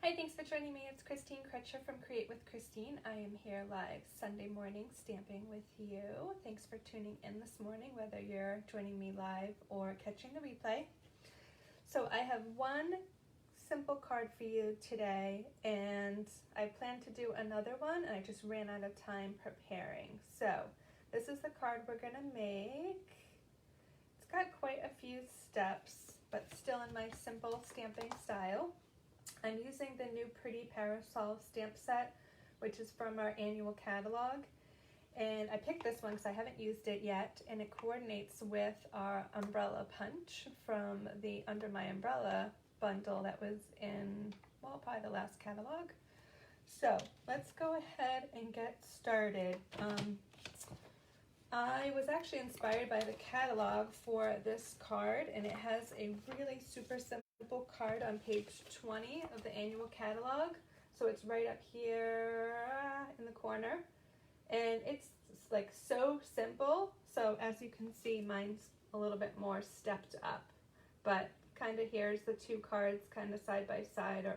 Hi, thanks for joining me. It's Christine Crutcher from Create with Christine. I am here live Sunday morning stamping with you. Thanks for tuning in this morning, whether you're joining me live or catching the replay. So I have one simple card for you today, and I plan to do another one, and I just ran out of time preparing. So this is the card we're going to make. It's got quite a few steps, but still in my simple stamping style. I'm using the new Pretty Parasol stamp set, which is from our annual catalog. And I picked this one because I haven't used it yet, and it coordinates with our umbrella punch from the Under My Umbrella bundle that was in, well, probably the last catalog. So let's go ahead and get started. I was actually inspired by the catalog for this card, and it has a really super simple card on page 20 of the annual catalog. So it's right up here in the corner, and it's like so simple. So as you can see, mine's a little bit more stepped up, but kind of here's the two cards kind of side by side or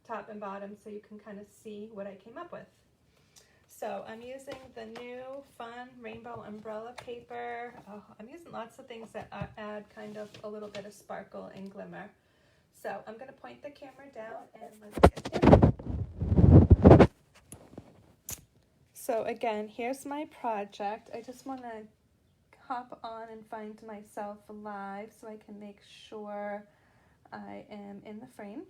top and bottom, so you can kind of see what I came up with. So I'm using the new fun rainbow umbrella paper. I'm using lots of things that add kind of a little bit of sparkle and glimmer. So I'm going to point the camera down and let's get started. So again, here's my project. I just want to hop on and find myself live so I can make sure I am in the frame.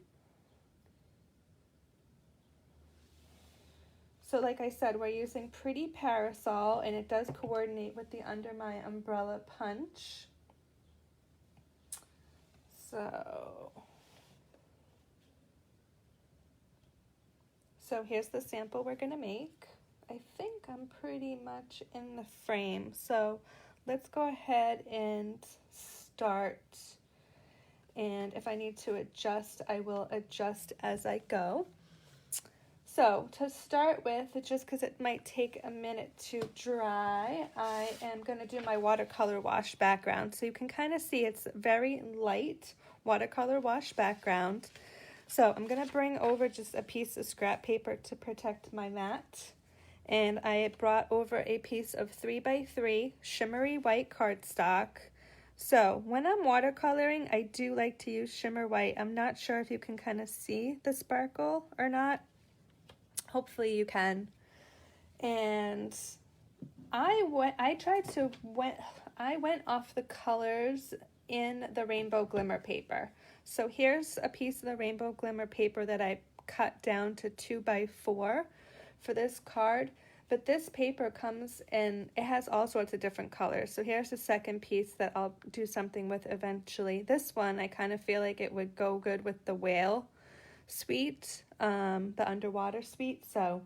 So like I said, we're using Pretty Parasol, and it does coordinate with the Under My Umbrella punch. So here's the sample we're going to make. I think I'm pretty much in the frame. So let's go ahead and start. And if I need to adjust, I will adjust as I go. So to start with, just because it might take a minute to dry, I am going to do my watercolor wash background. So you can kind of see it's very light watercolor wash background. So I'm going to bring over just a piece of scrap paper to protect my mat. And I brought over a piece of 3x3 Shimmery White cardstock. So when I'm watercoloring, I do like to use Shimmer White. I'm not sure if you can kind of see the sparkle or not. Hopefully you can. And I went off the colors in the Rainbow Glimmer Paper. So here's a piece of the Rainbow Glimmer Paper that I cut down to 2x4 for this card. But this paper comes in, it has all sorts of different colors. So here's the second piece that I'll do something with eventually. This one, I kind of feel like it would go good with the whale suite, the underwater suite, so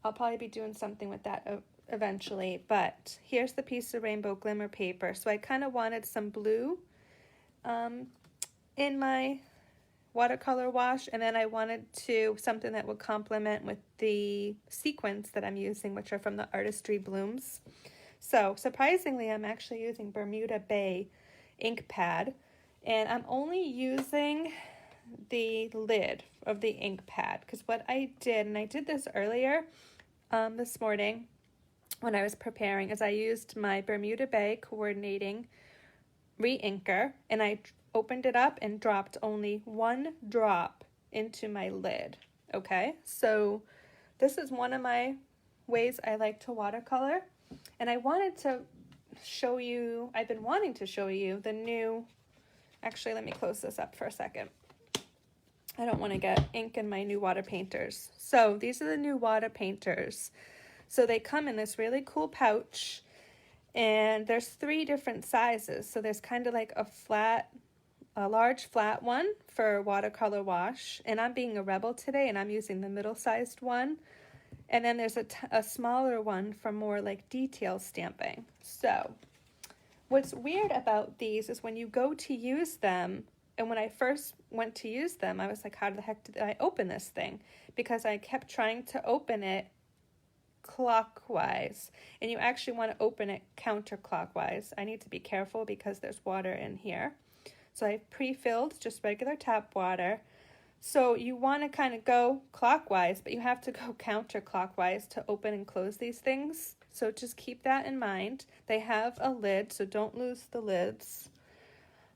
I'll probably be doing something with that eventually. But here's the piece of Rainbow Glimmer Paper. So I kind of wanted some blue in my watercolor wash, and then I wanted something that would complement with the sequins that I'm using, which are from the Artistry Blooms. So surprisingly, I'm actually using Bermuda Bay ink pad, and I'm only using the lid of the ink pad, because what I did, and I did this earlier this morning when I was preparing, is I used my Bermuda Bay coordinating re-inker, and I opened it up and dropped only one drop into my lid. Okay, so this is one of my ways I like to watercolor, and I wanted to show you, I've been wanting to show you the new, actually let me close this up for a second. I don't want to get ink in my new water painters. So these are the new water painters. So they come in this really cool pouch, and there's 3 different sizes. So there's kind of like a large flat one for watercolor wash, and I'm being a rebel today and I'm using the middle-sized one. And then there's a smaller one for more like detail stamping. So what's weird about these is when you go to use them, and when I first went to use them, I was like, how the heck did I open this thing? Because I kept trying to open it clockwise, and you actually want to open it counterclockwise. I need to be careful because there's water in here. So I pre-filled just regular tap water. So you want to kind of go clockwise, but you have to go counterclockwise to open and close these things. So just keep that in mind. They have a lid, so don't lose the lids.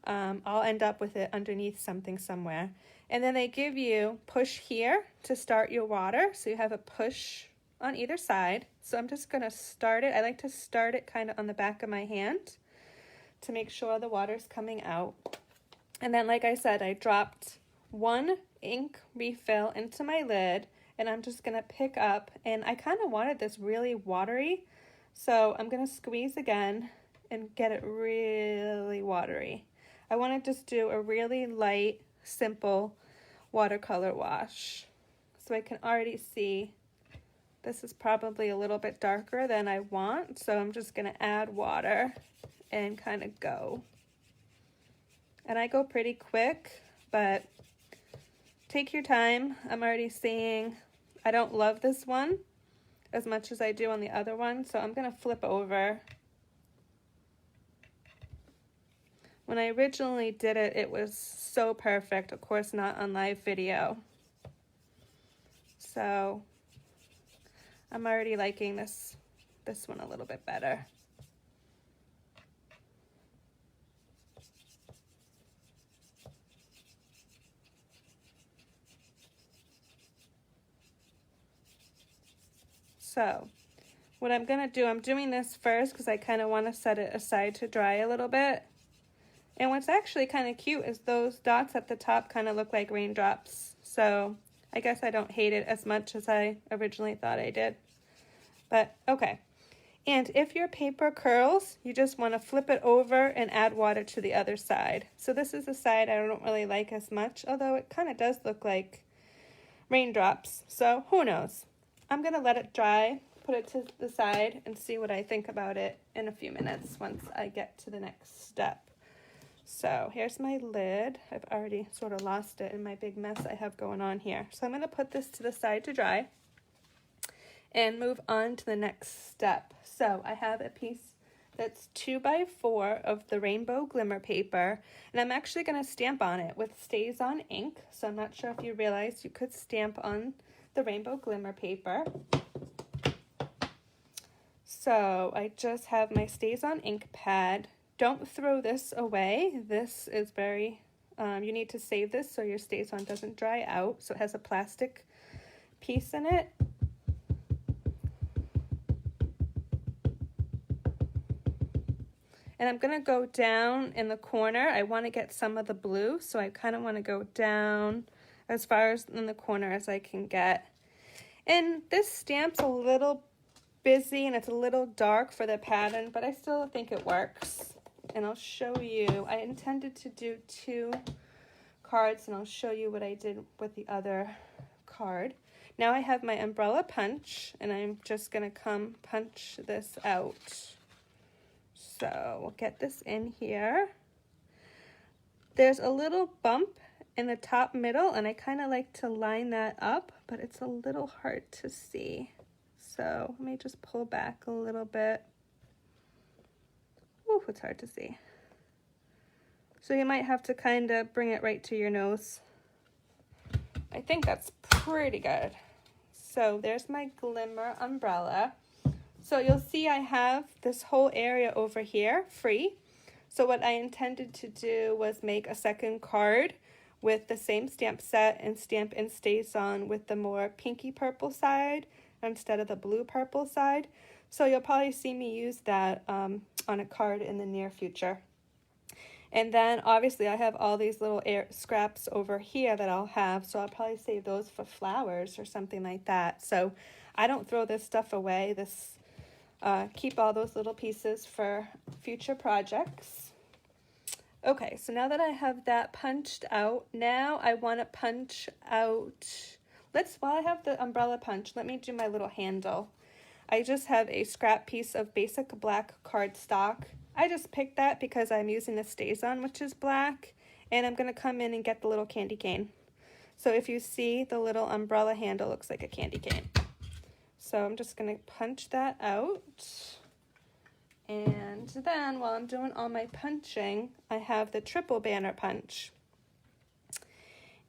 I'll end up with it underneath something somewhere. And then they give you push here to start your water. So you have a push on either side. So I'm just going to start it. I like to start it kind of on the back of my hand to make sure the water's coming out. And then, like I said, I dropped one ink refill into my lid, and I'm just going to pick up, and I kind of wanted this really watery, so I'm going to squeeze again and get it really watery. I want to just do a really light, simple watercolor wash. So I can already see this is probably a little bit darker than I want, so I'm just going to add water and kind of go. And I go pretty quick, but take your time. I'm already seeing I don't love this one as much as I do on the other one, so I'm going to flip over. When I originally did it, it was so perfect. Of course, not on live video. So I'm already liking this one a little bit better. So what I'm going to do, I'm doing this first because I kind of want to set it aside to dry a little bit. And what's actually kind of cute is those dots at the top kind of look like raindrops. So I guess I don't hate it as much as I originally thought I did. But okay. And if your paper curls, you just want to flip it over and add water to the other side. So this is the side I don't really like as much, although it kind of does look like raindrops. So who knows? I'm going to let it dry, put it to the side, and see what I think about it in a few minutes once I get to the next step. So here's my lid. I've already sort of lost it in my big mess I have going on here. So I'm going to put this to the side to dry and move on to the next step. So I have a piece that's 2x4 of the Rainbow Glimmer Paper, and I'm actually going to stamp on it with Stays On ink. So I'm not sure if you realized you could stamp on the Rainbow Glimmer Paper. So I just have my Stays On ink pad. Don't throw this away. This is very, you need to save this so your Stays On doesn't dry out. So it has a plastic piece in it. And I'm going to go down in the corner. I want to get some of the blue, so I kind of want to go down as far as in the corner as I can get. And this stamp's a little busy and it's a little dark for the pattern, but I still think it works. And I'll show you. I intended to do 2 cards, and I'll show you what I did with the other card. Now I have my umbrella punch, and I'm just going to come punch this out. So we'll get this in here. There's a little bump in the top middle, and I kind of like to line that up, but it's a little hard to see. So let me just pull back a little bit. Ooh, it's hard to see. So you might have to kind of bring it right to your nose. I think that's pretty good. So there's my glimmer umbrella. So you'll see I have this whole area over here free. So what I intended to do was make a second card with the same stamp set and stamp in Stays On with the more pinky purple side instead of the blue purple side. So you'll probably see me use that on a card in the near future. And then obviously I have all these little scraps over here that I'll have, so I'll probably save those for flowers or something like that. So I don't throw this stuff away. Keep all those little pieces for future projects. Okay, so now that I have that punched out, now I want to punch out, while I have the umbrella punch, let me do my little handle. I just have a scrap piece of basic black cardstock. I just picked that because I'm using the Stays On, which is black, and I'm going to come in and get the little candy cane. So if you see, the little umbrella handle looks like a candy cane. So I'm just going to punch that out. And then while I'm doing all my punching, I have the triple banner punch.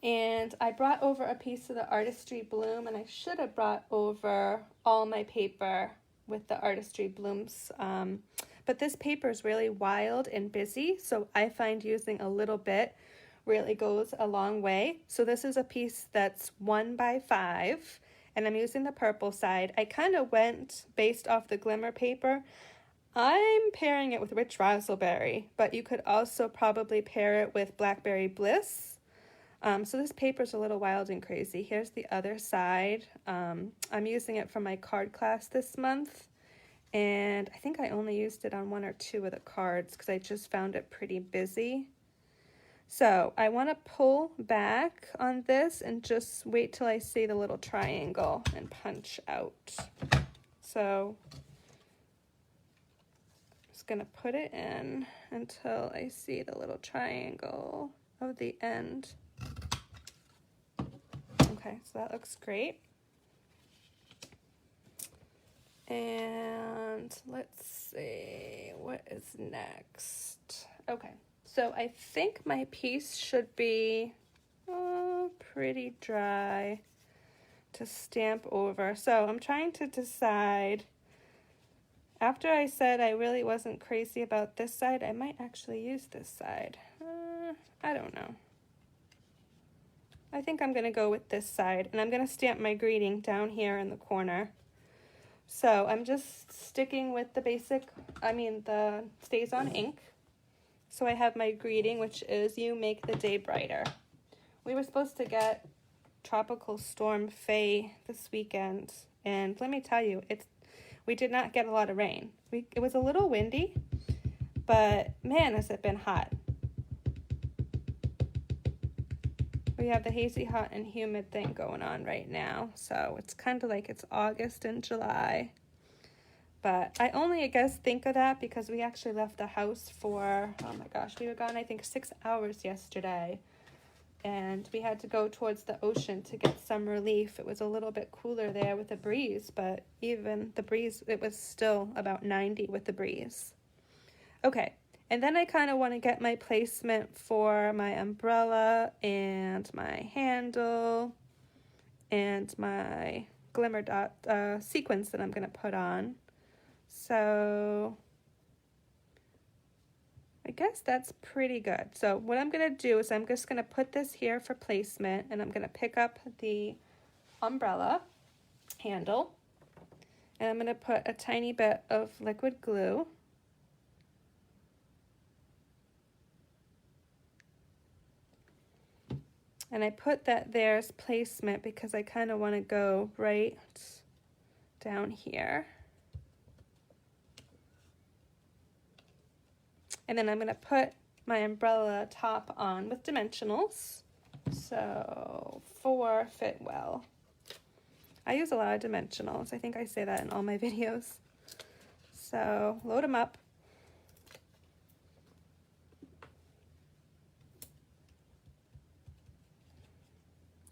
And I brought over a piece of the Artistry Bloom, and I should have brought over all my paper with the Artistry Blooms. But this paper is really wild and busy, so I find using a little bit really goes a long way. So this is a piece that's 1 by 5, and I'm using the purple side. I kind of went based off the glimmer paper. I'm pairing it with Rich Razzleberry, but you could also probably pair it with Blackberry Bliss. So this paper is a little wild and crazy. Here's the other side. I'm using it for my card class this month, and I think I only used it on 1 or 2 of the cards because I just found it pretty busy. So I want to pull back on this and just wait till I see the little triangle and punch out. So I'm just going to put it in until I see the little triangle of the end. Okay, so that looks great. And let's see, what is next? Okay, so I think my piece should be pretty dry to stamp over. So I'm trying to decide. After I said I really wasn't crazy about this side, I might actually use this side. I don't know. I think I'm going to go with this side, and I'm going to stamp my greeting down here in the corner. So I'm just sticking with the basic, the Stays On ink. So I have my greeting, which is "You make the day brighter." We were supposed to get Tropical Storm Faye this weekend, and let me tell you, we did not get a lot of rain. It was a little windy, but man, has it been hot. We have the hazy, hot, and humid thing going on right now, so it's kind of like it's August and July. But I only, I guess, think of that because we actually left the house for, oh my gosh, we were gone, I think, 6 hours yesterday. And we had to go towards the ocean to get some relief. It was a little bit cooler there with the breeze, but even the breeze, it was still about 90 with the breeze. Okay. And then I kind of want to get my placement for my umbrella and my handle and my glimmer dot sequins that I'm going to put on. So I guess that's pretty good. So what I'm going to do is I'm just going to put this here for placement, and I'm going to pick up the umbrella handle, and I'm going to put a tiny bit of liquid glue. And I put that there as placement because I kind of want to go right down here. And then I'm going to put my umbrella top on with dimensionals. So 4 fit well. I use a lot of dimensionals. I think I say that in all my videos. So load them up.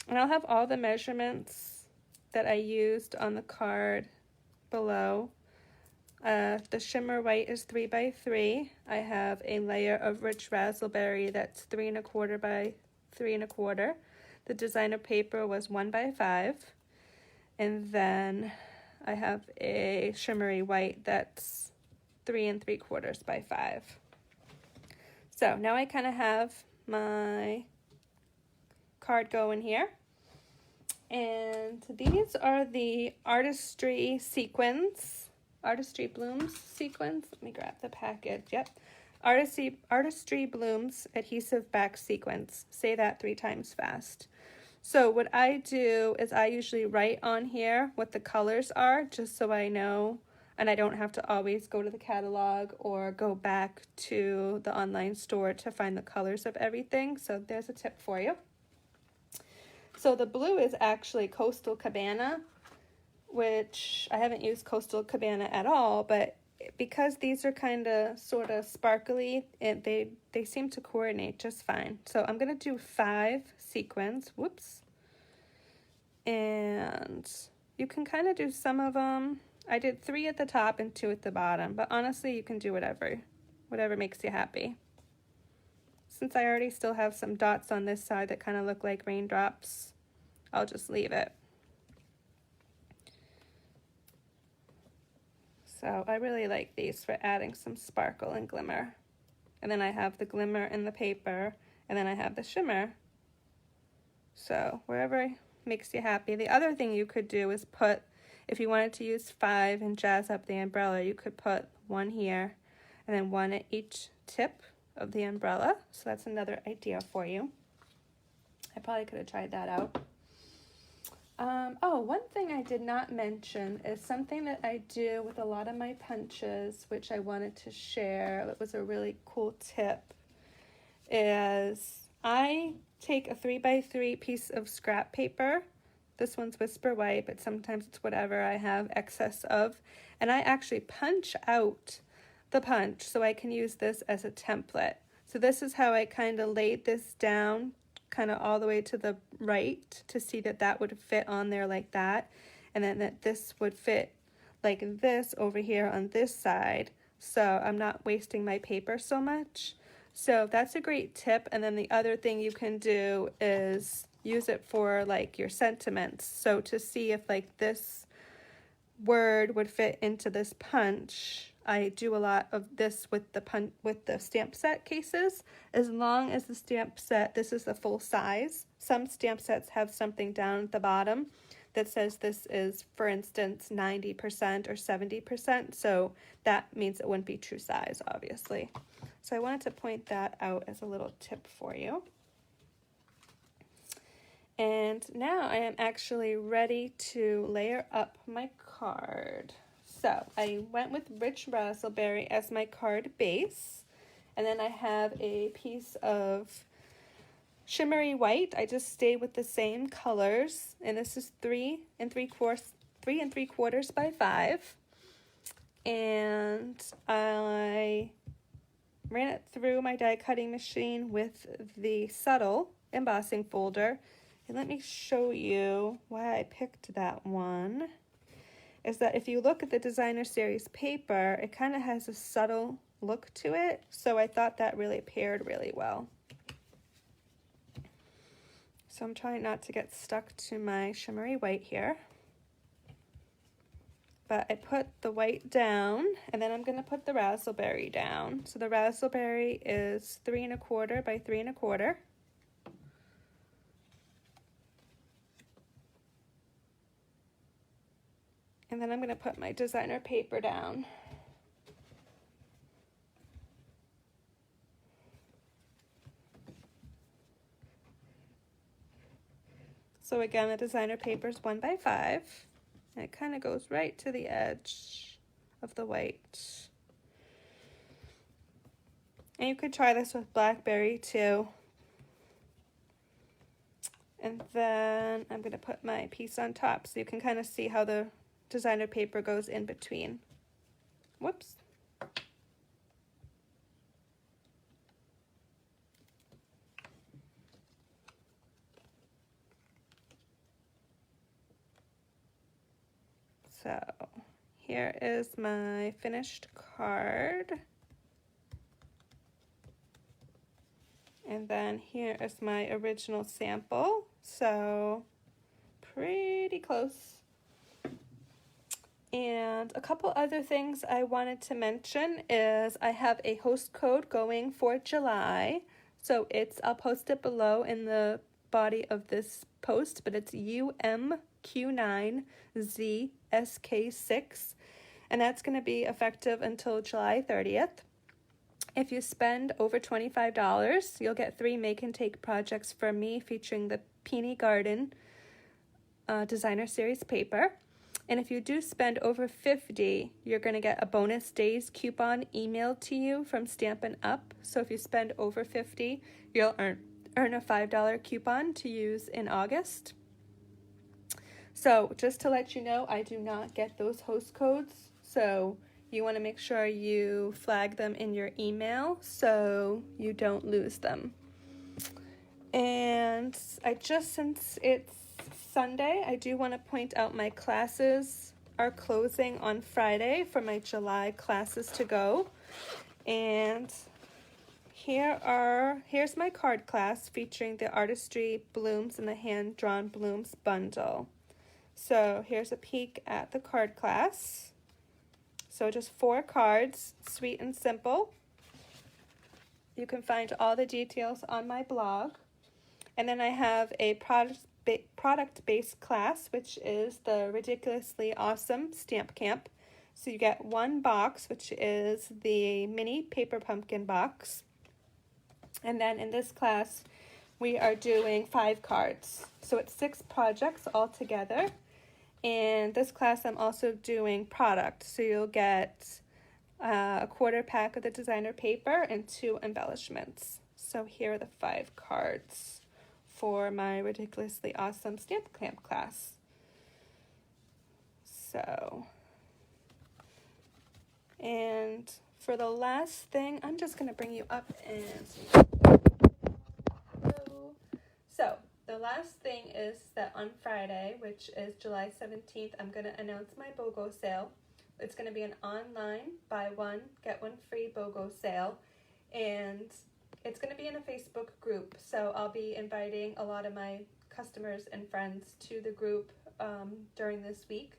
And I'll have all the measurements that I used on the card below. The Shimmer White is 3 by 3. I have a layer of Rich Razzleberry that's 3 1/4 by 3 1/4. The designer paper was 1 by 5. And then I have a Shimmery White that's 3 3/4 by 5. So now I kind of have my card going here. And these are the Artistry sequins, Artistry Blooms sequins. Let me grab the package. Yep. Artistry Blooms adhesive back sequins. Say that 3 times fast. So what I do is I usually write on here what the colors are, just so I know, and I don't have to always go to the catalog or go back to the online store to find the colors of everything. So there's a tip for you. So the blue is actually Coastal Cabana, which I haven't used Coastal Cabana at all, but because these are kind of sort of sparkly, they seem to coordinate just fine. So I'm going to do 5 sequins. Whoops. And you can kind of do some of them. I did 3 at the top and 2 at the bottom, but honestly, you can do whatever makes you happy. since I already still have some dots on this side that kind of look like raindrops, I'll just leave it. So I really like these for adding some sparkle and glimmer. And then I have the glimmer in the paper, and then I have the shimmer. So wherever makes you happy. The other thing you could do is put, if you wanted to use 5 and jazz up the umbrella, you could put 1 here and then 1 at each tip of the umbrella. So that's another idea for you. I probably could have tried that out. Oh, one thing I did not mention is something that I do with a lot of my punches, which I wanted to share. It was a really cool tip, is I take a 3x3 piece of scrap paper. This one's Whisper White, but sometimes it's whatever I have excess of. And I actually punch out the punch so I can use this as a template. So this is how I kind of laid this down, kind of all the way to the right, to see that that would fit on there like that, and then that this would fit like this over here on this side, so I'm not wasting my paper so much. So that's a great tip. And then the other thing you can do is use it for like your sentiments. So to see if like this word would fit into this punch, I do a lot of this with the stamp set cases. As long as the stamp set, this is the full size. Some stamp sets have something down at the bottom that says this is, for instance, 90% or 70%. So that means it wouldn't be true size, obviously. So I wanted to point that out as a little tip for you. And now I am actually ready to layer up my card. So I went with Rich Razzleberry as my card base, and then I have a piece of Shimmery White. I just stayed with the same colors, and this is 3 3¾ by 5, and I ran it through my die cutting machine with the subtle embossing folder. And let me show you why I picked that one. Is that if you look at the designer series paper, it kind of has a subtle look to it, so I thought that really paired really well. So I'm trying not to get stuck to my Shimmery White here, but I put the white down, and then I'm going to put the Razzleberry down. So the Razzleberry is 3¼ by 3¼ . And then I'm going to put my designer paper down. So again, the designer paper is 1 by 5. And it kind of goes right to the edge of the white. And you could try this with blackberry too. And then I'm going to put my piece on top so you can kind of see how the designer paper goes in between. Whoops. So here is my finished card. And then here is my original sample. So pretty close. And a couple other things I wanted to mention is I have a host code going for July. So I'll post it below in the body of this post, but it's UMQ9ZSK6, and that's going to be effective until July 30th. If you spend over $25, you'll get 3 make and take projects from me featuring the Peony Garden designer series paper. And if you do spend over $50, you're going to get a bonus days coupon emailed to you from Stampin' Up. So if you spend over $50, you'll earn a $5 coupon to use in August. So just to let you know, I do not get those host codes. So you want to make sure you flag them in your email so you don't lose them. And since it's Sunday, I do want to point out my classes are closing on Friday for my July classes to go. And Here's my card class featuring the Artistry Blooms and the Hand Drawn Blooms bundle. So here's a peek at the card class. So just 4 cards, sweet and simple. You can find all the details on my blog. And then I have a product-based class, which is the Ridiculously Awesome Stamp Camp. So you get 1 box, which is the mini paper pumpkin box. And then in this class, we are doing 5 cards. So it's 6 projects all together. And this class, I'm also doing product. So you'll get a 1/4 pack of the designer paper and 2 embellishments. So here are the 5 cards for my Ridiculously Awesome Stamp Camp class. So, and for the last thing, I'm just going to bring you up and so the last thing is that on Friday, which is July 17th, I'm going to announce my BOGO sale. It's going to be an online buy one, get one free BOGO sale, and it's going to be in a Facebook group. So I'll be inviting a lot of my customers and friends to the group during this week.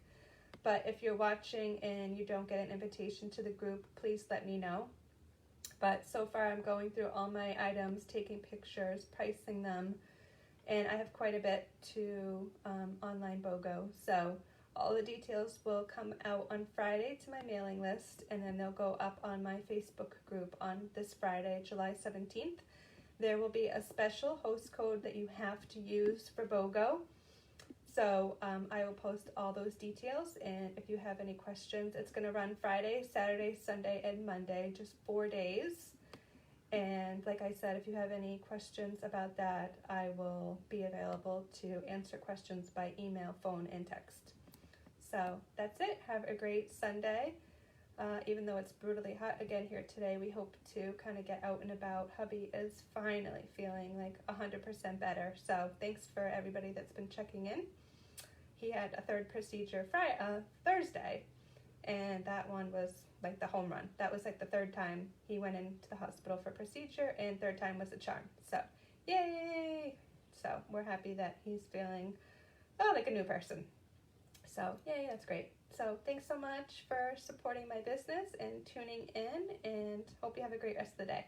But if you're watching and you don't get an invitation to the group, please let me know. But so far I'm going through all my items, taking pictures, pricing them, and I have quite a bit to online BOGO. So all the details will come out on Friday to my mailing list, and then they'll go up on my Facebook group on this Friday, July 17th. There will be a special host code that you have to use for BOGO. So I will post all those details, and if you have any questions, it's going to run Friday, Saturday, Sunday, and Monday, just 4 days. And like I said, if you have any questions about that, I will be available to answer questions by email, phone, and text. So that's it. Have a great Sunday. Even though it's brutally hot again here today, we hope to kind of get out and about. Hubby is finally feeling like 100% better. So thanks for everybody that's been checking in. He had a 3rd procedure Thursday, and that one was like the home run. That was like the 3rd time he went into the hospital for procedure, and 3rd time was a charm. So yay! So we're happy that he's feeling like a new person. So yay, that's great. So thanks so much for supporting my business and tuning in, and hope you have a great rest of the day.